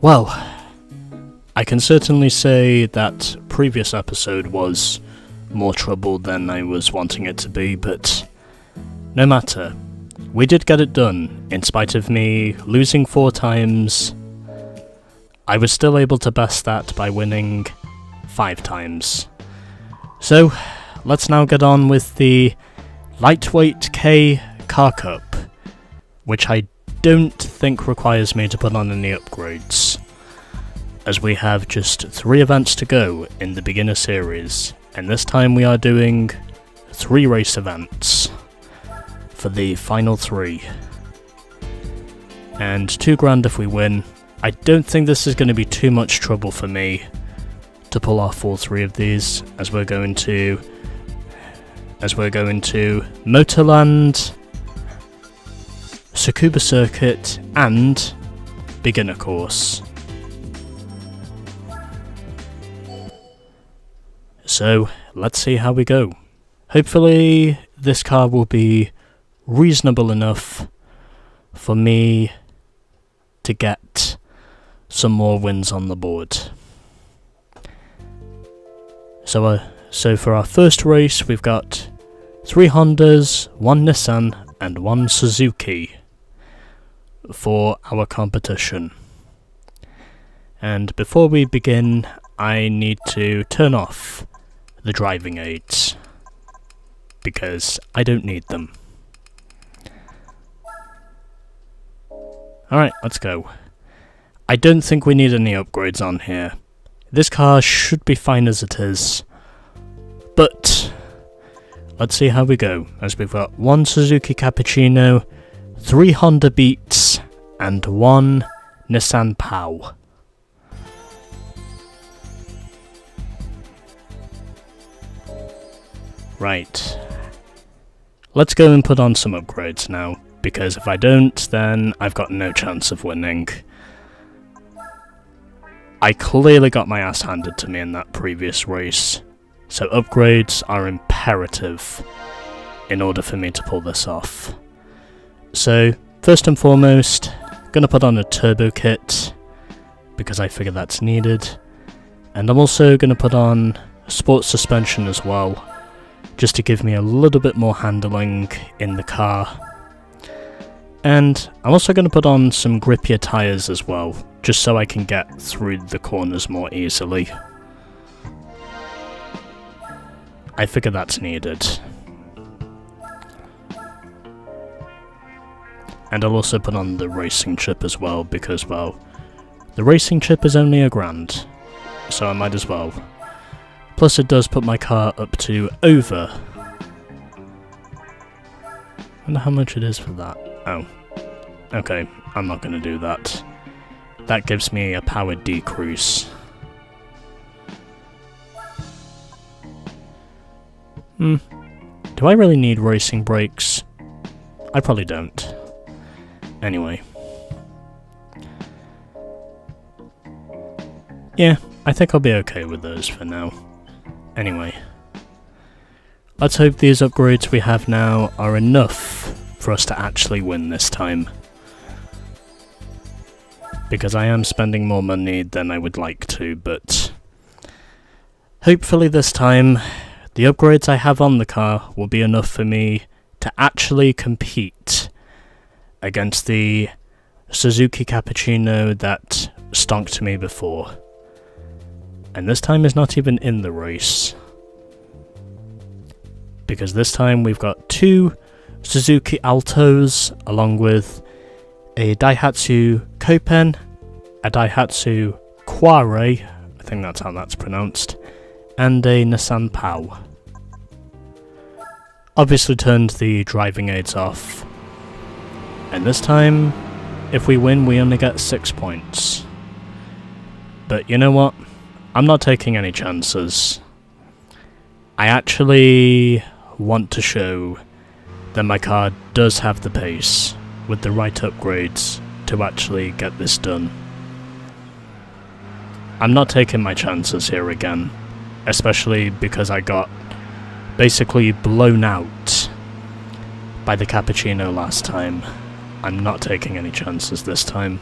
Well, I can certainly say that previous episode was more trouble than I was wanting it to be, but no matter. We did get it done. In spite of me losing 4 times, I was still able to best that by winning 5 times. So, let's now get on with the Lightweight K Car Cup, which I don't think requires me to put on any upgrades, as we have just 3 events to go in the beginner series, and this time we are doing 3 race events for the final 3. And 2 grand if we win. I don't think this is going to be too much trouble for me to pull off all 3 of these, as we're going to Motorland, Tsukuba Circuit, and Beginner Course. So, let's see how we go. Hopefully, this car will be reasonable enough for me to get some more wins on the board. So for our first race, we've got 3 Hondas, 1 Nissan, and 1 Suzuki for our competition. And before we begin, I need to turn off the driving aids, because I don't need them. Alright, let's go. I don't think we need any upgrades on here. This car should be fine as it is. But let's see how we go, as we've got 1 Suzuki Cappuccino, 3 Honda Beats, and 1 Nissan POW. Right. Let's go and put on some upgrades now, because if I don't, then I've got no chance of winning. I clearly got my ass handed to me in that previous race, so upgrades are imperative in order for me to pull this off. So, first and foremost, gonna put on a turbo kit, because I figure that's needed, and I'm also gonna put on sports suspension as well, just to give me a little bit more handling in the car. And I'm also going to put on some grippier tyres as well, just so I can get through the corners more easily. I figure that's needed. And I'll also put on the racing chip as well, because, well, the racing chip is only £1 grand, so I might as well. Plus it does put my car up to over. I wonder how much it is for that. Oh. Okay, I'm not going to do that. That gives me a power decrease. Do I really need racing brakes? I probably don't. Anyway. Yeah, I think I'll be okay with those for now. Anyway. Let's hope these upgrades we have now are enough for us to actually win this time. Because I am spending more money than I would like to, but hopefully this time the upgrades I have on the car will be enough for me to actually compete against the Suzuki Cappuccino that stonked me before. And this time is not even in the race, because this time we've got 2 Suzuki Altos, along with a Daihatsu Kopen, a Daihatsu Quare, I think that's how that's pronounced, and a Nissan POW. Obviously turned the driving aids off, and this time, if we win, we only get 6 points. But you know what? I'm not taking any chances. I actually want to show that my car does have the pace, with the right upgrades, to actually get this done. I'm not taking my chances here again, especially because I got basically blown out by the Cappuccino last time. I'm not taking any chances this time.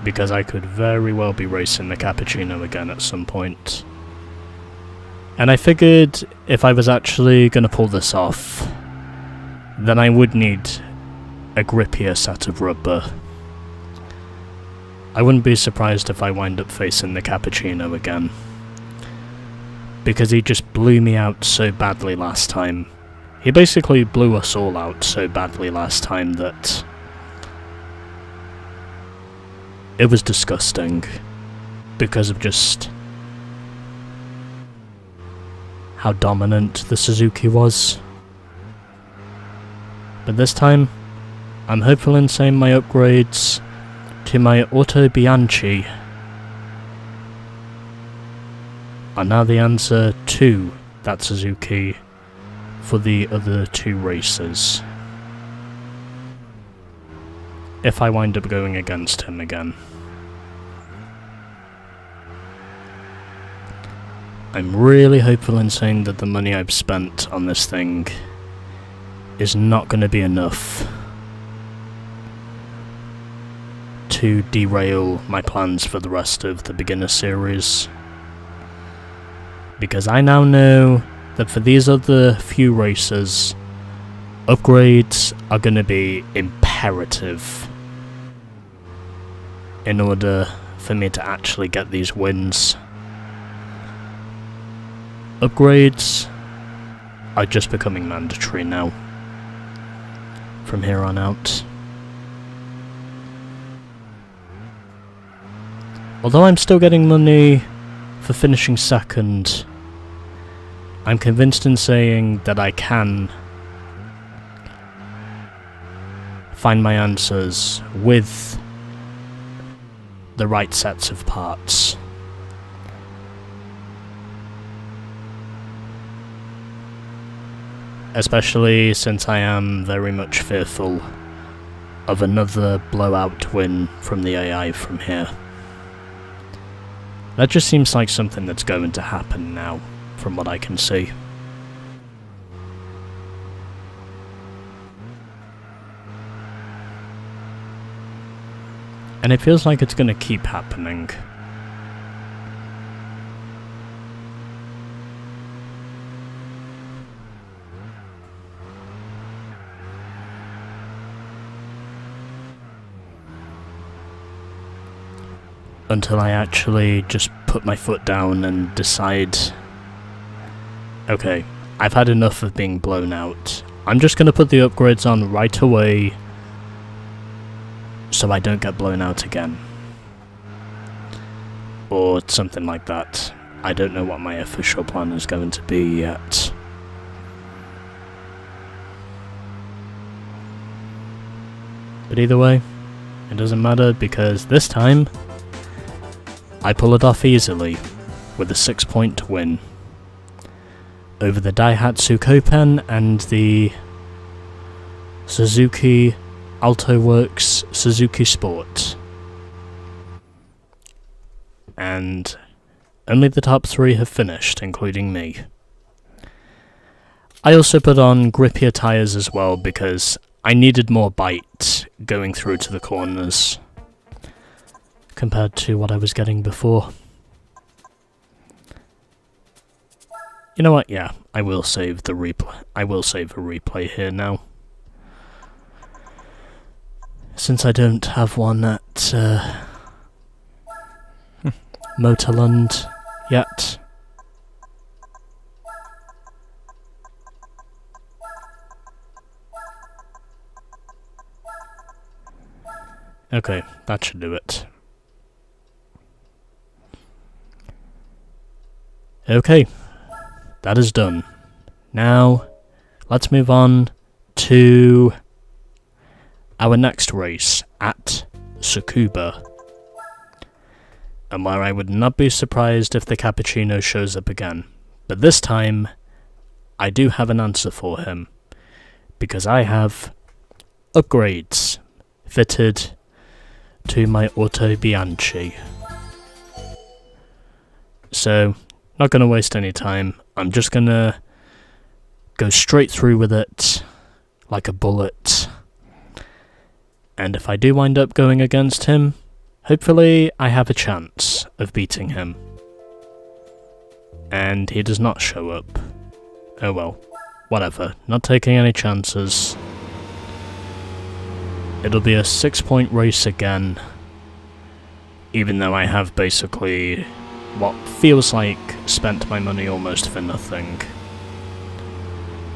because I could very well be racing the Cappuccino again at some point. And I figured if I was actually going to pull this off, then I would need a grippier set of rubber. I wouldn't be surprised if I wind up facing the Cappuccino again, because he just blew me out so badly last time. He basically blew us all out so badly last time that it was disgusting, because of just how dominant the Suzuki was. But this time, I'm hopeful in saying my upgrades to my Auto Bianchi are now the answer to that Suzuki for the other two races, if I wind up going against him again. I'm really hopeful in saying that the money I've spent on this thing is not going to be enough to derail my plans for the rest of the beginner series, because I now know that for these other few races, upgrades are going to be imperative in order for me to actually get these wins. Upgrades are just becoming mandatory now, from here on out. Although I'm still getting money for finishing second, I'm convinced in saying that I can find my answers with the right sets of parts. Especially since I am very much fearful of another blowout win from the AI from here. That just seems like something that's going to happen now, from what I can see. And it feels like it's going to keep happening. Until I actually just put my foot down and decide, okay, I've had enough of being blown out. I'm just going to put the upgrades on right away so I don't get blown out again. Or something like that. I don't know what my official plan is going to be yet. But either way, it doesn't matter, because this time I pull it off easily with a 6-point win over the Daihatsu Copen and the Suzuki Alto Works Suzuki Sport. And only the top 3 have finished, including me. I also put on grippier tyres as well, because I needed more bite going through to the corners compared to what I was getting before. You know what? Yeah, I will save the replay. I will save a replay here now, since I don't have one at Motorland yet. Okay, that should do it. Okay, that is done. Now, let's move on to our next race at Tsukuba, and where I would not be surprised if the Cappuccino shows up again. But this time, I do have an answer for him, because I have upgrades fitted to my Auto Bianchi. So, not going to waste any time. I'm just going to go straight through with it like a bullet. And if I do wind up going against him, Hopefully I have a chance of beating him. And he does not show up. Oh well, whatever, not taking any chances. It'll be a 6-point race again, even though I have basically what feels like spent my money almost for nothing,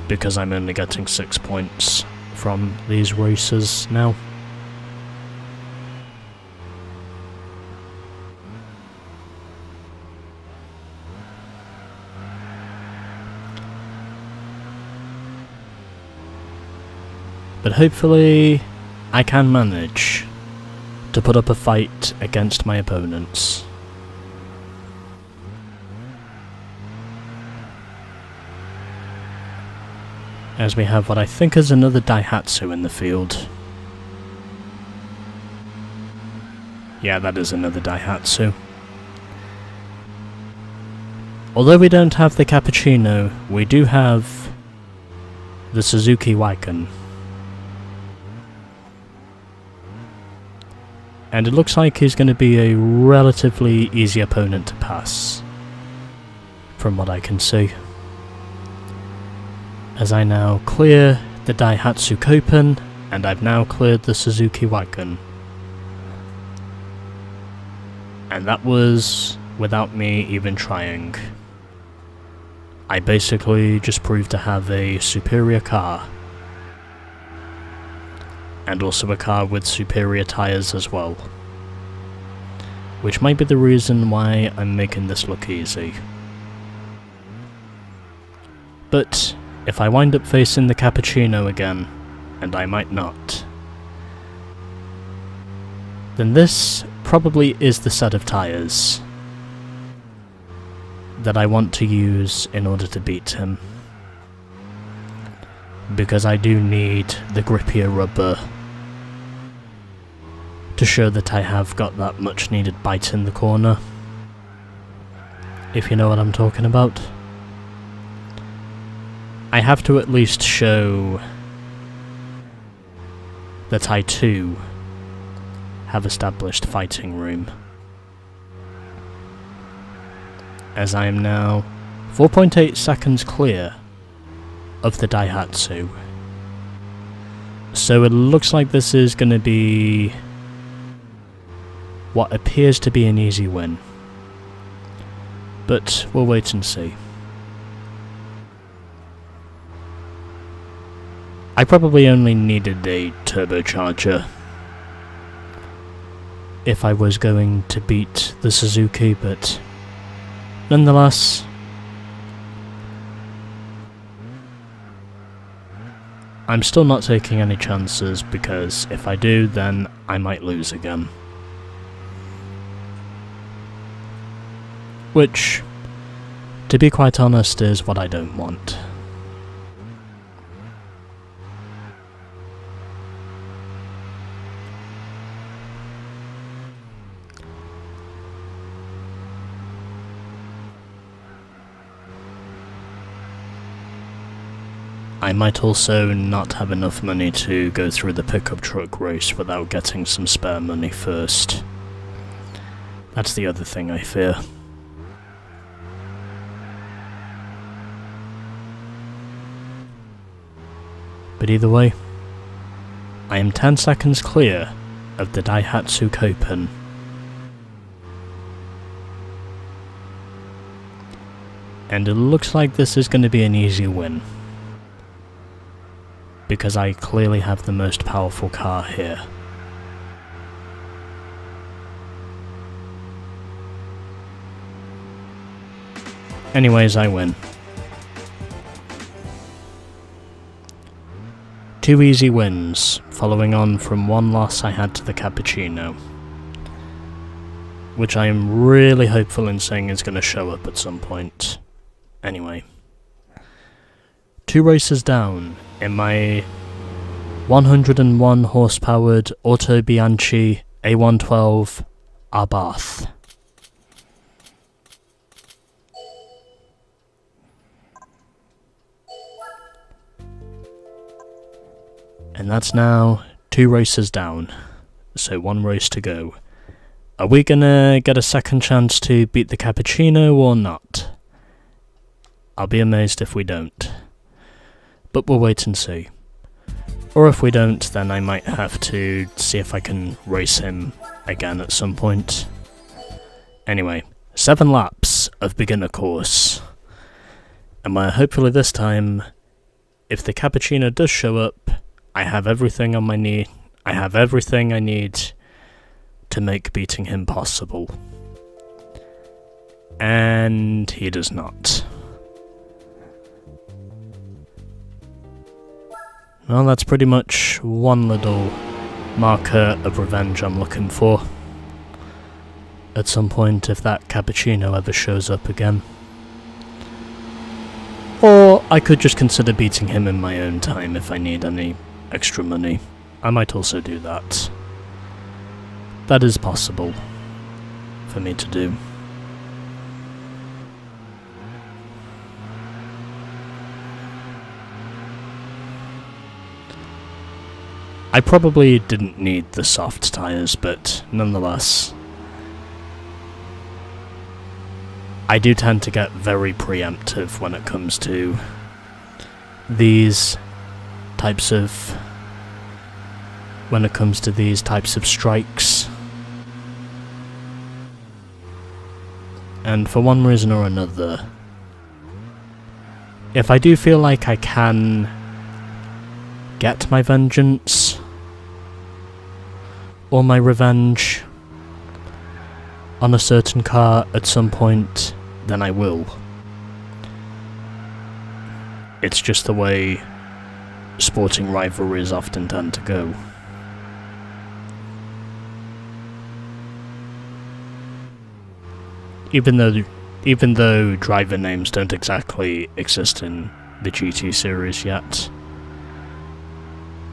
because I'm only getting 6 points from these races now. But hopefully I can manage to put up a fight against my opponents. As we have what I think is another Daihatsu in the field. Yeah, that is another Daihatsu. Although we don't have the Cappuccino, we do have the Suzuki wagon. And it looks like he's going to be a relatively easy opponent to pass, from what I can see. As I now clear the Daihatsu Copen, and I've now cleared the Suzuki wagon. And that was without me even trying. I basically just proved to have a superior car. And also a car with superior tyres as well. Which might be the reason why I'm making this look easy. But if I wind up facing the Cappuccino again, and I might not, then this probably is the set of tyres that I want to use in order to beat him. Because I do need the grippier rubber to show that I have got that much needed bite in the corner, if you know what I'm talking about. I have to at least show that I too have established fighting room. As I am now 4.8 seconds clear of the Daihatsu. So it looks like this is going to be what appears to be an easy win. But we'll wait and see. I probably only needed a turbocharger if I was going to beat the Suzuki, but nonetheless, I'm still not taking any chances, because if I do, then I might lose again. Which, to be quite honest, is what I don't want. I might also not have enough money to go through the pickup truck race without getting some spare money first. That's the other thing I fear. But either way, I am 10 seconds clear of the Daihatsu Copen. And it looks like this is going to be an easy win, because I clearly have the most powerful car here. Anyways, I win. 2 easy wins, following on from 1 loss I had to the Cappuccino, which I am really hopeful in saying is going to show up at some point. Anyway, 2 races down in my 101 horsepowered Auto Bianchi A112 Abarth. And that's now 2 races down, so 1 race to go. Are we gonna get a second chance to beat the cappuccino or not? I'll be amazed if we don't. But we'll wait and see. Or if we don't, then I might have to see if I can race him again at some point. Anyway, 7 laps of beginner course. And hopefully this time, if the cappuccino does show up, I have everything on my knee. I have everything I need to make beating him possible. And he does not. Well, that's pretty much one little marker of revenge I'm looking for. At some point, if that cappuccino ever shows up again. Or I could just consider beating him in my own time if I need any extra money. I might also do that. That is possible for me to do. I probably didn't need the soft tyres, but nonetheless, I do tend to get very preemptive when it comes to these types of strikes. And for one reason or another, if I do feel like I can get my vengeance or my revenge on a certain car at some point, then I will. It's just the way sporting rivalries often tend to go. Even though driver names don't exactly exist in the GT series yet.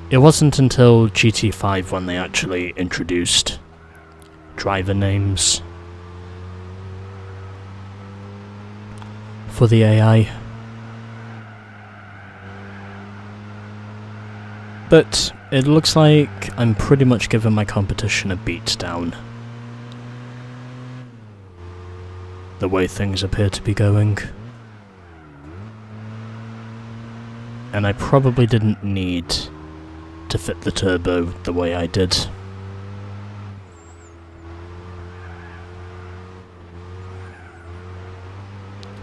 It wasn't until GT5 when they actually introduced driver names for the AI. But it looks like I'm pretty much giving my competition a beat down. The way things appear to be going. And I probably didn't need to fit the turbo the way I did.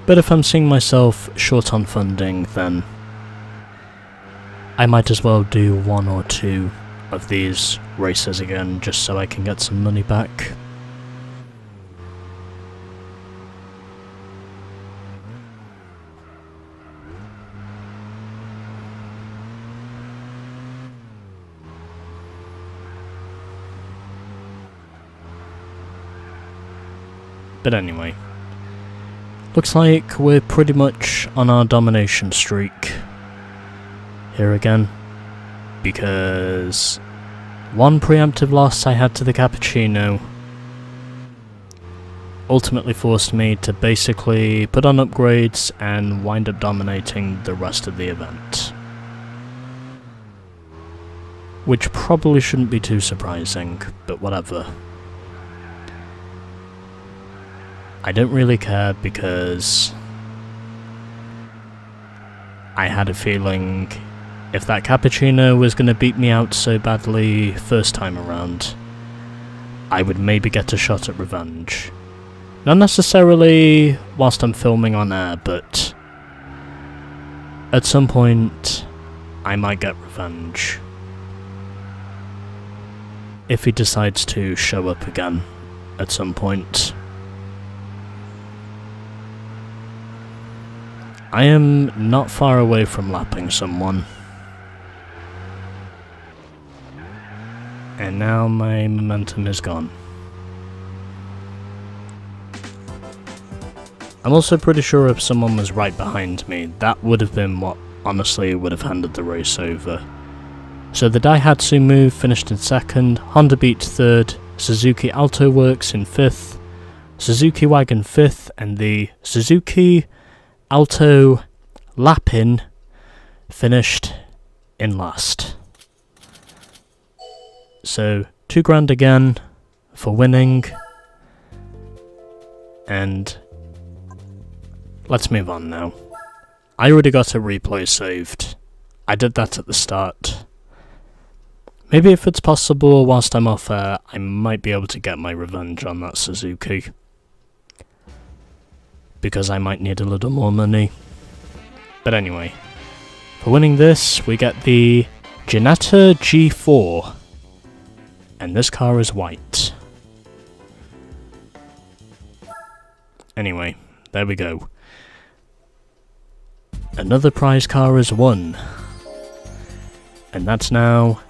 But if I'm seeing myself short on funding, then I might as well do 1 or 2 of these races again, just so I can get some money back. But anyway, looks like we're pretty much on our domination streak here again, because one preemptive loss I had to the cappuccino ultimately forced me to basically put on upgrades and wind up dominating the rest of the event. Which probably shouldn't be too surprising, but whatever. I don't really care because I had a feeling if that cappuccino was going to beat me out so badly first time around, I would maybe get a shot at revenge. Not necessarily whilst I'm filming on air, but at some point I might get revenge. If he decides to show up again at some point. I am not far away from lapping someone. And now my momentum is gone. I'm also pretty sure if someone was right behind me, that would have been what honestly would have handed the race over. So the Daihatsu move finished in 2nd, Honda Beat 3rd, Suzuki Alto Works in 5th, Suzuki Wagon 5th, and the Suzuki Alto Lapin finished in last. So $2,000 again for winning And let's move on now. I already got a replay saved. I did that at the start. Maybe if it's possible whilst I'm off air, I might be able to get my revenge on that Suzuki. Because I might need a little more money. But anyway, for winning this, we get the Ginetta G4. And this car is white. Anyway, there we go. Another prize car is won. And that's now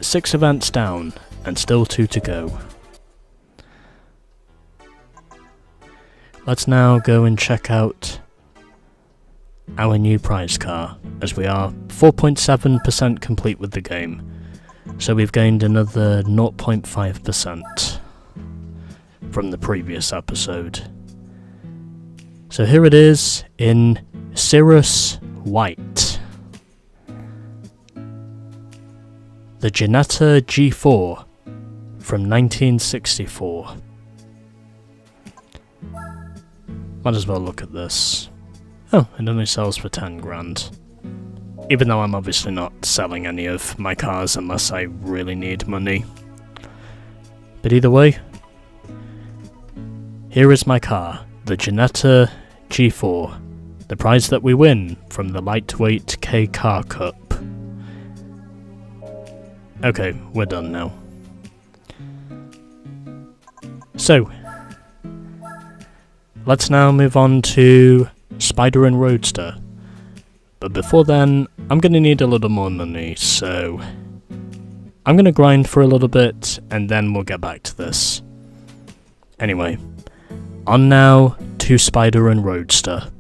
6 events down, and still 2 to go. Let's now go and check out our new prize car, as we are 4.7% complete with the game. So we've gained another 0.5% from the previous episode. So here it is in Cirrus White. The Ginetta G4 from 1964. Might as well look at this. Oh, it only sells for 10 grand. Even though I'm obviously not selling any of my cars unless I really need money. But either way, here is my car, the Ginetta G4, the prize that we win from the Lightweight K Car Cup. Okay, we're done now. So, let's now move on to Spider and Roadster. But before then, I'm going to need a little more money, so I'm going to grind for a little bit, and then we'll get back to this. Anyway, on now to Spider and Roadster.